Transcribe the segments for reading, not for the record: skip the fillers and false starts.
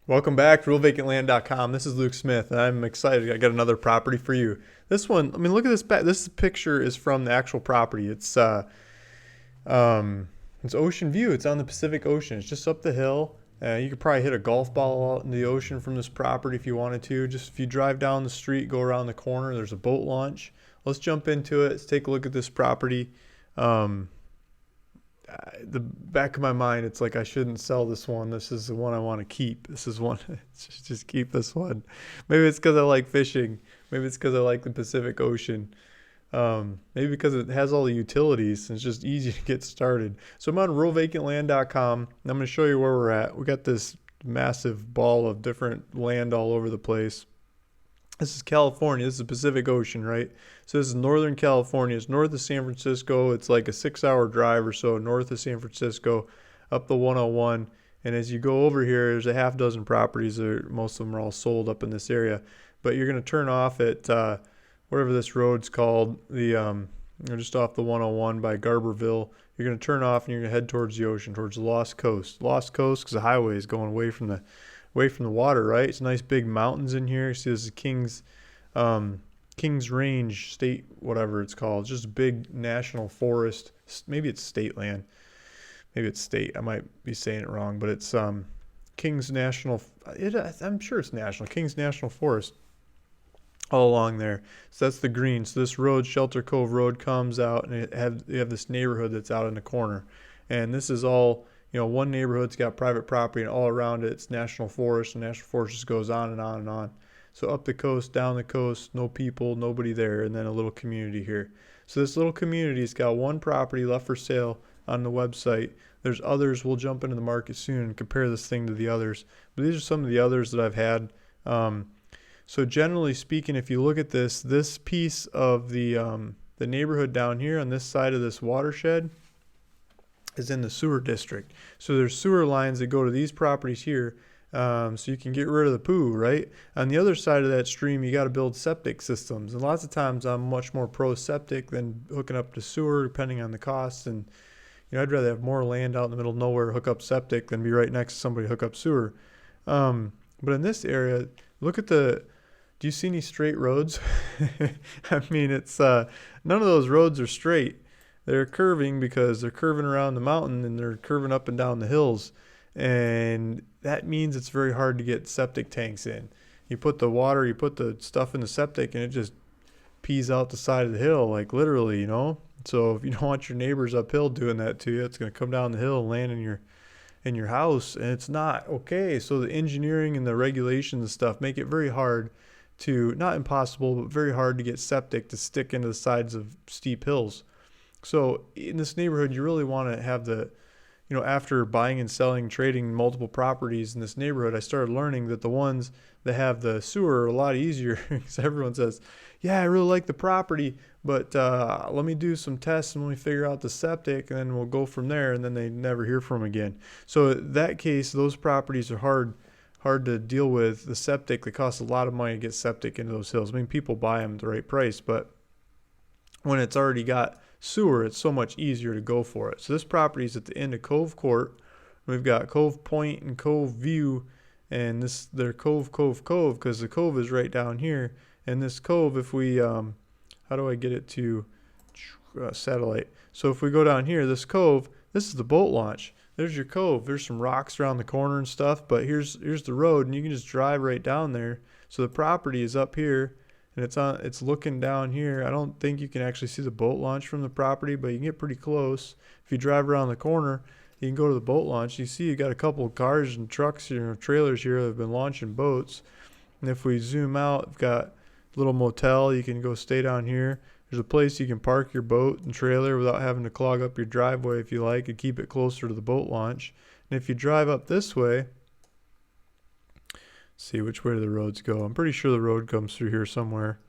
Welcome back to realvacantland.com. This is Luke Smith, and I'm excited. I got another property for you. This one, I mean, look at this. This picture is from the actual property. Um, it's ocean view. It's on the Pacific Ocean. It's just up the hill. You could probably hit a golf ball out in the ocean from this property if you wanted to. Just if you drive down the street, go around the corner, there's a boat launch. Let's jump into it. Let's take a look at this property. Um, the back of my mind, it's like I shouldn't sell this one. This is the one I want to keep. This is one. Just keep this one. Maybe it's because I like fishing. Maybe it's because I like the Pacific Ocean. Maybe because it has all the utilities and it's just easy to get started. So I'm on realvacantland.com and I'm going to show you where we're at. We got this massive ball of different land all over the place. This is California. This is the Pacific Ocean, right? So this is Northern California. It's north of San Francisco. It's like a 6-hour drive or so north of San Francisco up the 101. And as you go over here, there's a half dozen properties. Most of them are all sold up in this area. But you're going to turn off at whatever this road's called, just off the 101 by Garberville. You're going to turn off and you're going to head towards the ocean, towards the Lost Coast. Lost Coast because the highway is going away from the water, right? It's nice big mountains in here. See, this is Kings Range State, whatever it's called. It's just a big national forest. Maybe it's state land. Maybe it's state. I might be saying it wrong, but it's Kings National. I'm sure it's national. Kings National Forest all along there. So that's the green. So this road, Shelter Cove Road, comes out, and you have this neighborhood that's out in the corner, and this is all. One neighborhood's got private property, and all around it, it's national forest, and national forest just goes on and on and on. So up the coast, down the coast, no people, nobody there, and then a little community here. So this little community's got one property left for sale on the website. There's others. We'll jump into the market soon and compare this thing to the others. But these are some of the others that I've had. So generally speaking, if you look at this piece of the neighborhood down here on this side of this watershed, is in the sewer district. So there's sewer lines that go to these properties here, so you can get rid of the poo, right? On the other side of that stream, you got to build septic systems. And lots of times I'm much more pro-septic than hooking up to sewer, depending on the costs. And, I'd rather have more land out in the middle of nowhere, hook up septic, than be right next to somebody hook up sewer. But in this area, look at do you see any straight roads? I mean, it's none of those roads are straight. They're curving because they're curving around the mountain and they're curving up and down the hills. And that means it's very hard to get septic tanks in. You put the stuff in the septic and it just pees out the side of the hill, like literally. So if you don't want your neighbors uphill doing that to you, it's going to come down the hill and land in your house, and it's not okay. So the engineering and the regulations and stuff make it very hard not impossible, but very hard to get septic to stick into the sides of steep hills. So in this neighborhood, you really want to have after buying and selling, trading multiple properties in this neighborhood, I started learning that the ones that have the sewer are a lot easier because everyone says, yeah, I really like the property, but let me do some tests and let me figure out the septic and then we'll go from there. And then they never hear from them again. So in that case, those properties are hard to deal with. The septic, that costs a lot of money to get septic into those hills. I mean, people buy them at the right price, but when it's already got sewer, it's so much easier to go for it. So this property is at the end of Cove Court. We've got Cove Point and Cove View, and they're Cove because the cove is right down here. And this cove, if we how do I get it to satellite? So if we go down here, this cove, this is the boat launch. There's your cove. There's some rocks around the corner and stuff, but here's the road, and you can just drive right down there. So the property is up here, and it's looking down here. I don't think you can actually see the boat launch from the property, but you can get pretty close. If you drive around the corner, you can go to the boat launch. You see you got a couple of cars and trucks, trailers here that have been launching boats. And if we zoom out, we've got a little motel. You can go stay down here. There's a place you can park your boat and trailer without having to clog up your driveway if you like, and keep it closer to the boat launch. And if you drive up this way, see which way do the roads go. I'm pretty sure the road comes through here somewhere.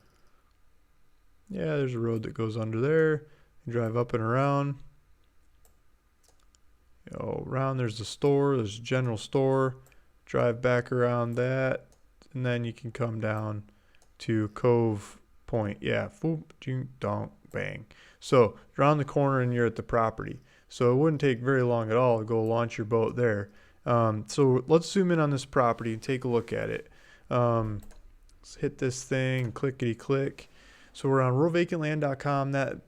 Yeah, there's a road that goes under there. You drive up and around. Around there's the store. There's a general store. Drive back around that, and then you can come down to Cove Point. Yeah, donk, bang. So around the corner and you're at the property. So it wouldn't take very long at all to go launch your boat there. So let's zoom in on this property and take a look at it. Let's hit this thing, clickety click. So we're on ruralvacantland.com. That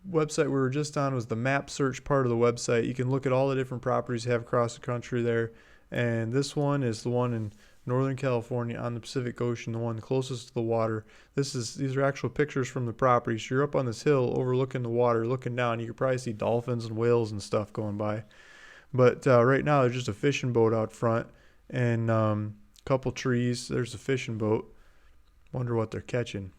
website we were just on was the map search part of the website. You can look at all the different properties you have across the country there. And this one is the one in Northern California on the Pacific Ocean, the one closest to the water. These are actual pictures from the property. So you're up on this hill overlooking the water, looking down. You can probably see dolphins and whales and stuff going by. But right now there's just a fishing boat out front and a couple trees. There's a fishing boat. Wonder what they're catching.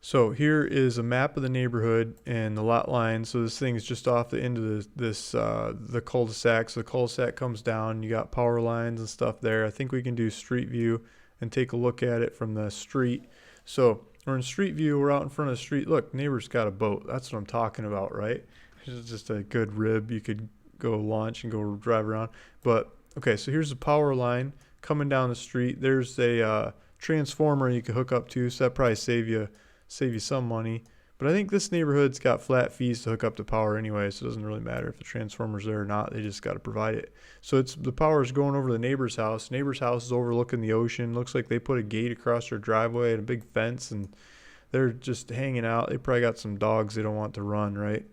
So here is a map of the neighborhood and the lot line. So this thing is just off the end of the cul-de-sac. So the cul-de-sac comes down. You got power lines and stuff there. I think we can do street view and take a look at it from the street. So we're in street view. We're out in front of the street. Look, neighbor's got a boat. That's what I'm talking about, right? It's just a good rib. You could go launch and go drive around. But okay, so here's the power line coming down the street. There's a transformer you can hook up to. So that probably save you some money. But I think this neighborhood's got flat fees to hook up to power anyway, so it doesn't really matter if the transformer's there or not. They just got to provide it. So the power is going over to the neighbor's house. Neighbor's house is overlooking the ocean. Looks like they put a gate across their driveway and a big fence, and they're just hanging out. They probably got some dogs they don't want to run, right?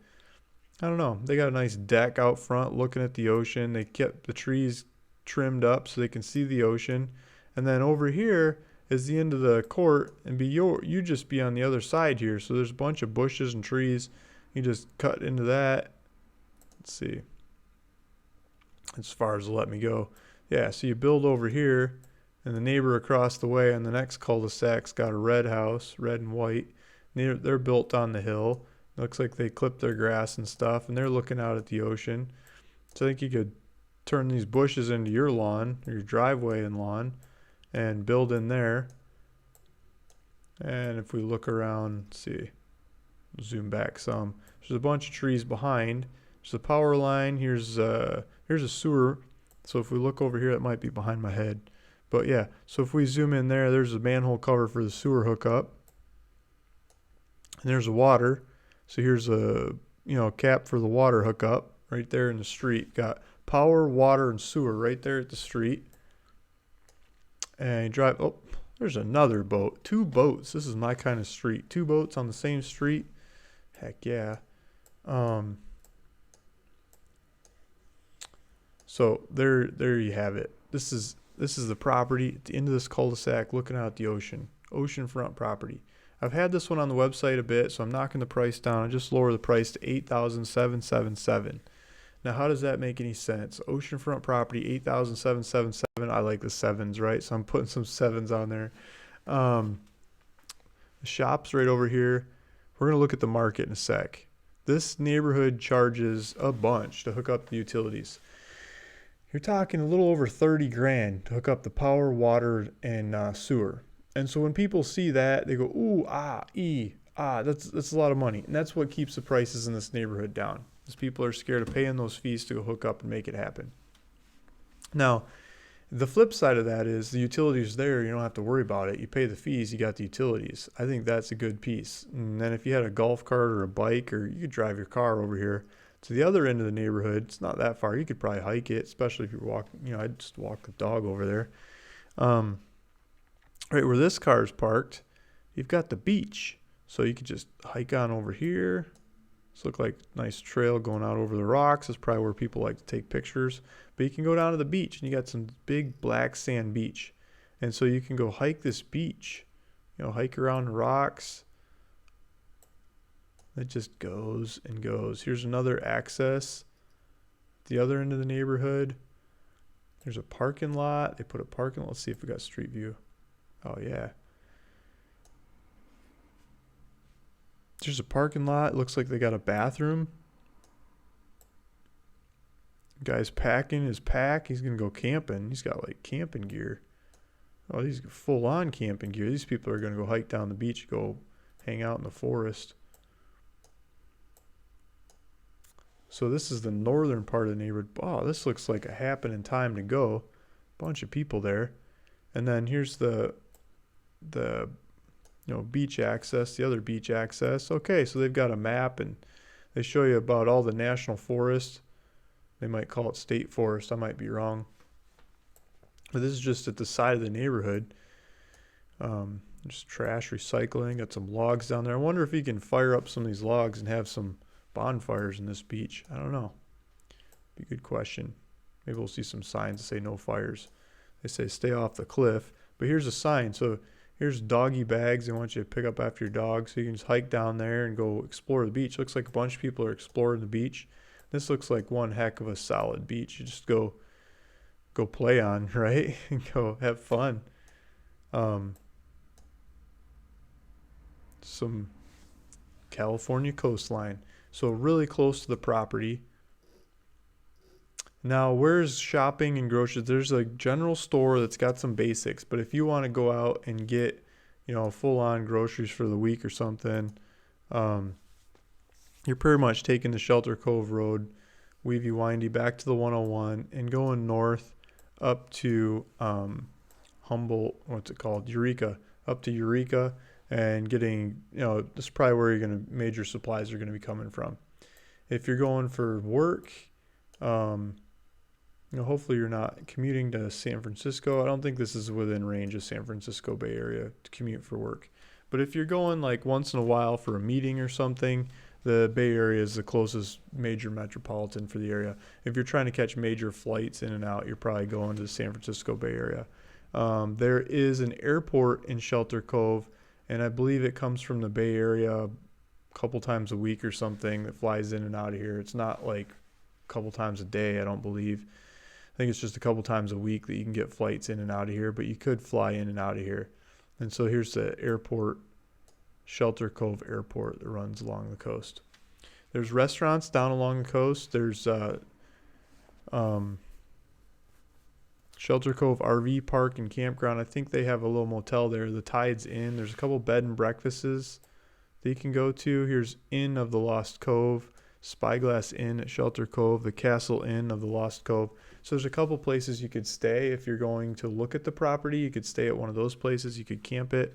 I don't know. They got a nice deck out front looking at the ocean. They kept the trees trimmed up so they can see the ocean. And then over here is the end of the court, and you just be on the other side here. So there's a bunch of bushes and trees. You just cut into that. Let's see. As far as let me go. Yeah, so you build over here, and the neighbor across the way on the next cul-de-sac's got a red house, red and white. They're built on the hill. Looks like they clipped their grass and stuff, and they're looking out at the ocean. So I think you could turn these bushes into your lawn, or your driveway and lawn, and build in there. And if we look around, let's see, zoom back some. There's a bunch of trees behind. There's a power line. Here's a sewer. So if we look over here, it might be behind my head. But yeah, so if we zoom in there, there's a manhole cover for the sewer hookup. And there's the water. So here's a cap for the water hookup right there in the street. Got power, water, and sewer right there at the street. And you drive. Oh, there's another boat. 2 boats. This is my kind of street. 2 boats on the same street. Heck yeah. So there you have it. This is the property at the end of this cul-de-sac, looking out at the ocean. Oceanfront property. I've had this one on the website a bit, so I'm knocking the price down. I just lower the price to $8,777. Now, how does that make any sense? Oceanfront property, $8,777. I like the sevens, right? So I'm putting some sevens on there. The shop's right over here. We're going to look at the market in a sec. This neighborhood charges a bunch to hook up the utilities. You're talking a little over 30 grand to hook up the power, water, and sewer. And so when people see that, they go, ooh, that's a lot of money. And that's what keeps the prices in this neighborhood down. Because people are scared of paying those fees to go hook up and make it happen. Now, the flip side of that is the utilities there, you don't have to worry about it. You pay the fees, you got the utilities. I think that's a good piece. And then if you had a golf cart or a bike, or you could drive your car over here to the other end of the neighborhood, it's not that far. You could probably hike it, especially if you're walking. I'd just walk the dog over there. Right where this car is parked, you've got the beach. So you could just hike on over here. This looks like a nice trail going out over the rocks. It's probably where people like to take pictures. But you can go down to the beach, and you got some big black sand beach. And so you can go hike this beach. Hike around the rocks. It just goes and goes. Here's another access. The other end of the neighborhood. There's a parking lot. They put a parking lot. Let's see if we got street view. Oh, yeah. There's a parking lot. Looks like they got a bathroom. Guy's packing his pack. He's going to go camping. He's got like camping gear. Oh, these full on camping gear. These people are going to go hike down the beach, go hang out in the forest. So this is the northern part of the neighborhood. Oh, this looks like a happening time to go. Bunch of people there. And then here's the beach access, the other beach access. Okay, so they've got a map, and they show you about all the national forests. They might call it state forest. I might be wrong. But this is just at the side of the neighborhood. Just trash recycling. Got some logs down there. I wonder if you can fire up some of these logs and have some bonfires in this beach. I don't know. Be a good question. Maybe we'll see some signs that say no fires. They say stay off the cliff. But here's a sign. So here's doggy bags. They want you to pick up after your dog. So you can just hike down there and go explore the beach. Looks like a bunch of people are exploring the beach. This looks like one heck of a solid beach. You just go play on, right? And go have fun. Some California coastline. So really close to the property. Now, where's shopping and groceries? There's a general store that's got some basics, but if you want to go out and get, full-on groceries for the week or something, you're pretty much taking the Shelter Cove Road, weavy windy back to the 101 and going north up to Humboldt, Eureka, up to Eureka, and getting, this is probably where major supplies are going to be coming from. If you're going for work, hopefully you're not commuting to San Francisco. I don't think this is within range of San Francisco Bay Area to commute for work. But if you're going like once in a while for a meeting or something, the Bay Area is the closest major metropolitan for the area. If you're trying to catch major flights in and out, you're probably going to the San Francisco Bay Area. There is an airport in Shelter Cove, and I believe it comes from the Bay Area a couple times a week or something that flies in and out of here. It's not like a couple times a day, I don't believe. I think it's just a couple times a week that you can get flights in and out of here, but you could fly in and out of here. And so here's the airport, Shelter Cove Airport, that runs along the coast. There's restaurants down along the coast. There's Shelter Cove RV Park and Campground. I think they have a little motel there. The Tide's Inn. There's a couple bed and breakfasts that you can go to. Here's Inn of the Lost Cove, Spyglass Inn at Shelter Cove, the Castle Inn of the Lost Cove. So there's a couple places you could stay if you're going to look at the property. You could stay at one of those places. You could camp it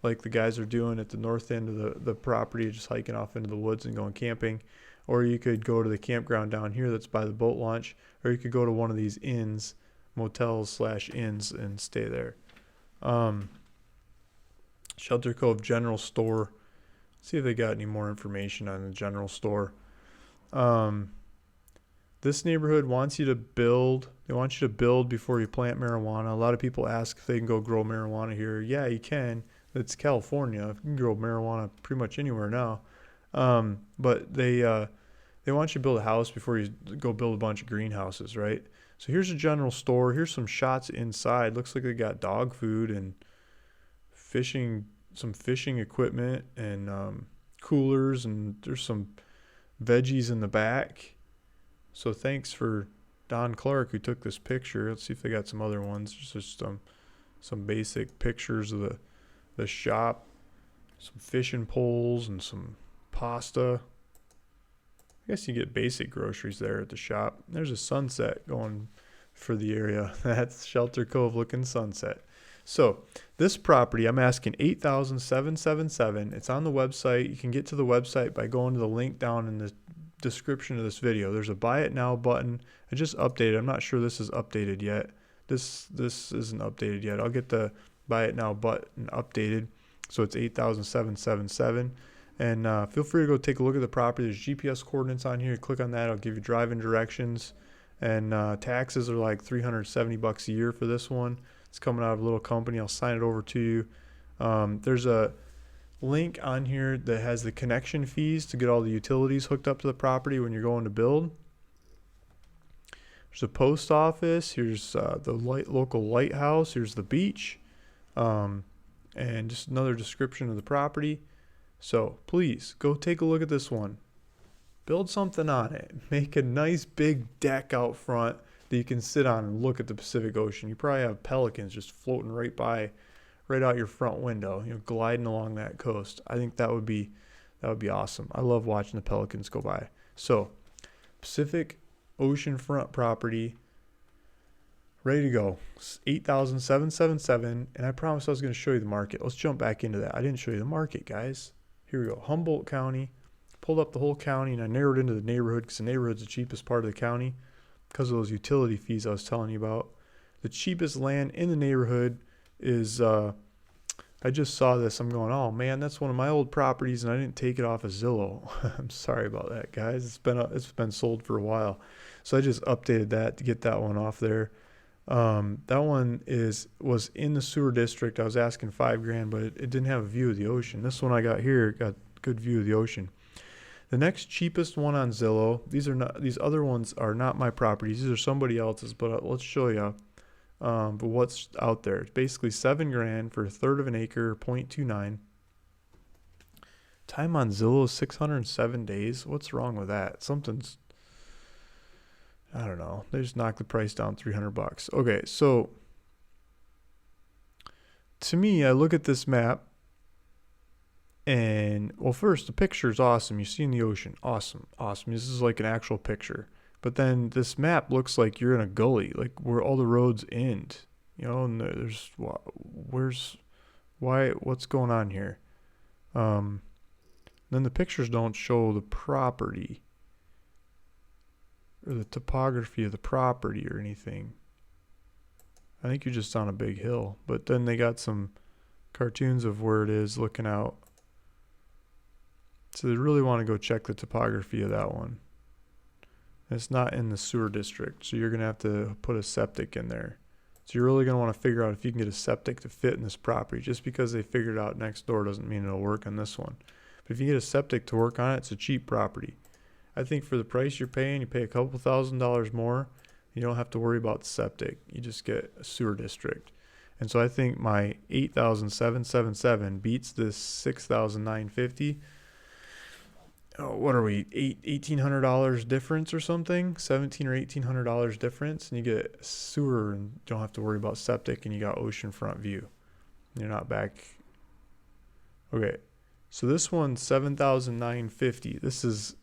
like the guys are doing at the north end of the property, just hiking off into the woods and going camping. Or you could go to the campground down here that's by the boat launch. Or you could go to one of these inns, motels/inns, and stay there. Shelter Cove General Store. See if they got any more information on the general store. This neighborhood wants you to build. They want you to build before you plant marijuana. A lot of people ask if they can go grow marijuana here. Yeah, you can. It's California. You can grow marijuana pretty much anywhere now. But they want you to build a house before you go build a bunch of greenhouses, right? So here's a general store. Here's some shots inside. Looks like they got dog food and some fishing equipment and coolers, and there's some veggies in the back. So thanks for Don Clark who took this picture. Let's see if they got some other ones. Just some basic pictures of the shop. Some fishing poles and some pasta. I guess you get basic groceries there at the shop. There's a sunset going for the area. That's Shelter Cove looking sunset. So this property, I'm asking $8,777. It's on the website. You can get to the website by going to the link down in the description of this video. There's a buy it now button. I just updated. I'm not sure this is updated yet. This isn't updated yet. I'll get the buy it now button updated. So it's $8,777. And feel free to go take a look at the property. There's GPS coordinates on here. Click on that. I'll give you driving directions. And taxes are like $370 a year for this one. It's coming out of a little company. I'll sign it over to you. There's a link on here that has the connection fees to get all the utilities hooked up to the property when you're going to build. There's a post office. Here's the local lighthouse. Here's the beach. And just another description of the property. So please go take a look at this one. Build something on it. Make a nice big deck out front that you can sit on and look at the Pacific Ocean. You probably have pelicans just floating right out your front window, gliding along that coast. I think that would be awesome. I love watching the pelicans go by. So, Pacific Oceanfront property, ready to go. $8,777, and I promised I was going to show you the market. Let's jump back into that. I didn't show you the market, guys. Here we go. Humboldt County. Pulled up the whole county, and I narrowed into the neighborhood because the neighborhood's the cheapest part of the county. because of those utility fees I was telling you about. The cheapest land in the neighborhood is, I just saw this. I'm going, oh man, that's one of my old properties, and I didn't take it off of Zillow. I'm sorry about that, guys. It's been sold for a while, so I just updated that to get that one off there. That one was in the sewer district. I was asking $5,000, but it didn't have a view of the ocean. This one I got here got good view of the ocean. The next cheapest one on Zillow. These other ones are not my properties. These are somebody else's. But let's show you. But what's out there? It's basically $7,000 for a third of an acre, 0.29. Time on Zillow is 607 days. What's wrong with that? I don't know. They just knocked the price down $300. Okay, so to me, I look at this map, and well, first the picture is awesome. You see in the ocean, awesome. This is like an actual picture. But then this map looks like you're in a gully, like where all the roads end. And what's going on here? Then the pictures don't show the property or the topography of the property or anything. I think you're just on a big hill. But then they got some cartoons of where it is looking out. So they really want to go check the topography of that one. It's not in the sewer district, so you're going to have to put a septic in there. So you're really going to want to figure out if you can get a septic to fit in this property. Just because they figured it out next door doesn't mean it'll work on this one. But if you get a septic to work on it, it's a cheap property. I think for the price you're paying, you pay a couple $1,000s more. You don't have to worry about the septic. You just get a sewer district. And so I think my $8,777 beats this $6,950. Oh, what are we? $1,800 difference or something? $1,700 or $1,800 difference, and you get sewer and don't have to worry about septic, and you got oceanfront view. You're not back. Okay, so this one's $7,950. This is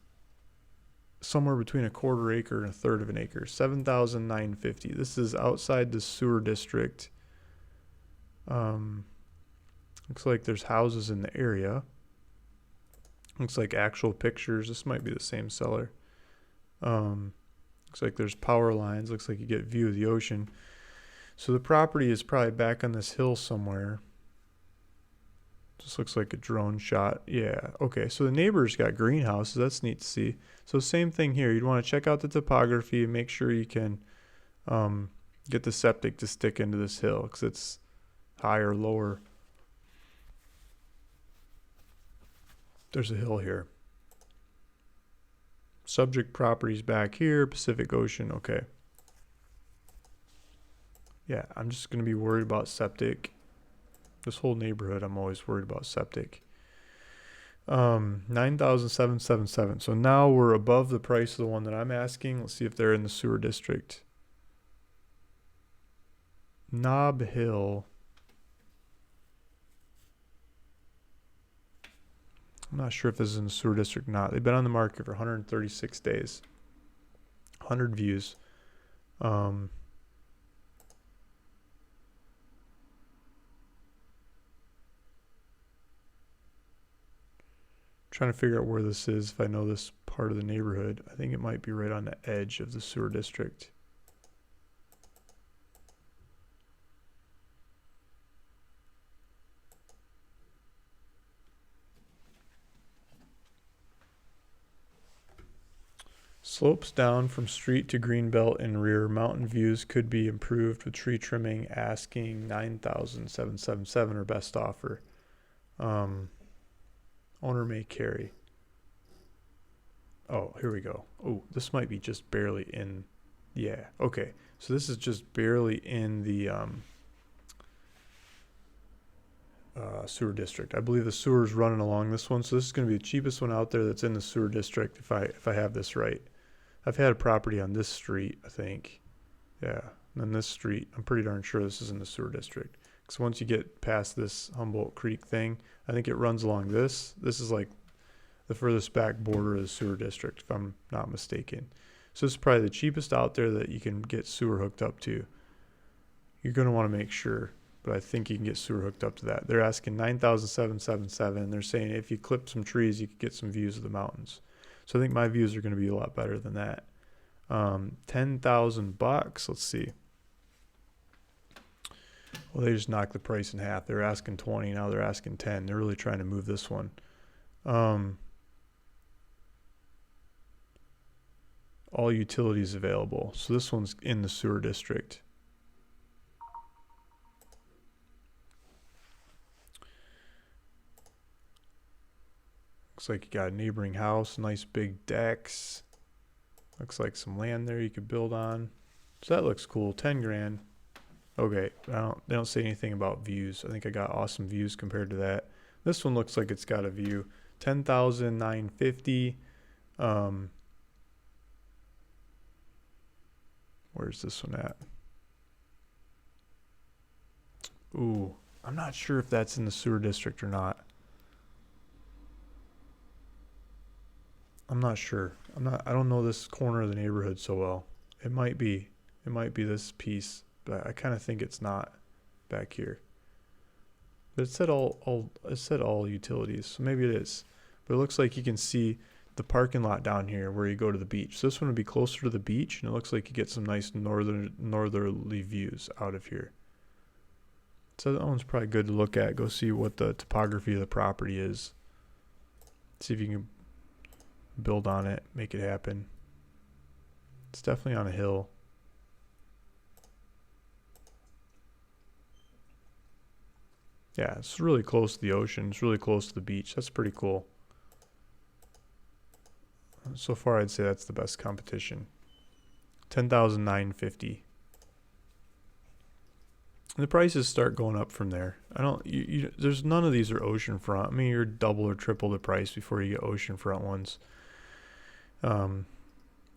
somewhere between a quarter acre and a third of an acre. $7,950. This is outside the sewer district. Looks like there's houses in the area. Looks like actual pictures. This might be the same seller. Looks like there's power lines. Looks like you get view of the ocean. So the property is probably back on this hill somewhere. Just looks like a drone shot. Yeah. Okay. So the neighbor's got greenhouses. That's neat to see. So same thing here. You'd want to check out the topography and make sure you can get the septic to stick into this hill because it's higher, lower. There's a hill here. Subject properties back here, Pacific Ocean. Okay. Yeah, I'm just going to be worried about septic. This whole neighborhood, I'm always worried about septic. 9,777. So now we're above the price of the one that I'm asking. Let's see if they're in the sewer district. Nob Hill. I'm not sure if this is in the sewer district or not. They've been on the market for 136 days. 100 views. Trying to figure out where this is, if I know this part of the neighborhood. I think it might be right on the edge of the sewer district. Slopes down from street to greenbelt and rear. Mountain views could be improved with tree trimming. Asking 9,777 or best offer. Owner may carry. Oh, here we go. Oh, this might be just barely in. Yeah. Okay. So this is just barely in the sewer district. I believe the sewer is running along this one. So this is going to be the cheapest one out there that's in the sewer district if I have this right. I've had a property on this street, I think. Yeah. And then this street, I'm pretty darn sure this is in the sewer district. Because once you get past this Humboldt Creek thing, I think it runs along this. This is like the furthest back border of the sewer district, if I'm not mistaken. So this is probably the cheapest out there that you can get sewer hooked up to. You're going to want to make sure, but I think you can get sewer hooked up to that. They're asking 9,777, and they're saying if you clip some trees, you could get some views of the mountains. So I think my views are going to be a lot better than that. $10,000. Let's see. Well, they just knocked the price in half. They're asking 20, now they're asking 10. They're really trying to move this one. All utilities available. So this one's in the sewer district. Looks like you got a neighboring house, nice big decks. Looks like some land there you could build on. So that looks cool. 10 grand. Okay, they don't say anything about views. I think I got awesome views compared to that. This one looks like it's got a view. 10,950. Where's this one at? Ooh, I'm not sure if that's in the sewer district or not. I'm not sure. I don't know this corner of the neighborhood so well. It might be this piece, but I kind of think it's not back here. But it said all utilities, so maybe it is. But it looks like you can see the parking lot down here where you go to the beach. So this one would be closer to the beach, and it looks like you get some nice northerly views out of here. So that one's probably good to look at. Go see what the topography of the property is. See if you can build on it, make it happen. It's definitely on a hill. Yeah, it's really close to the ocean. It's really close to the beach. That's pretty cool. So far, I'd say that's the best competition. 10,950. The prices start going up from there. There's none of these are oceanfront. I mean, you're double or triple the price before you get oceanfront ones. Can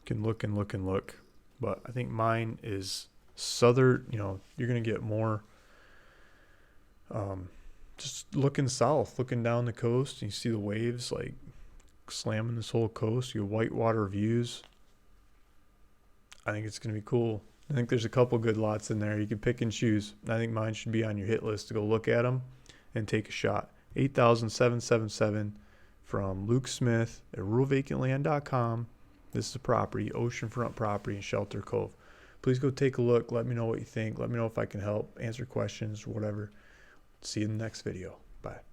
look and look and look, but I think mine is southern. You're gonna get more. Just looking south, looking down the coast, and you see the waves like slamming this whole coast. You get whitewater views. I think it's gonna be cool. I think there's a couple good lots in there. You can pick and choose. I think mine should be on your hit list to go look at them and take a shot. 8,777 from Luke Smith at ruralvacantland.com. This is a property, oceanfront property in Shelter Cove. Please go take a look. Let me know what you think. Let me know if I can help, answer questions, or whatever. See you in the next video. Bye.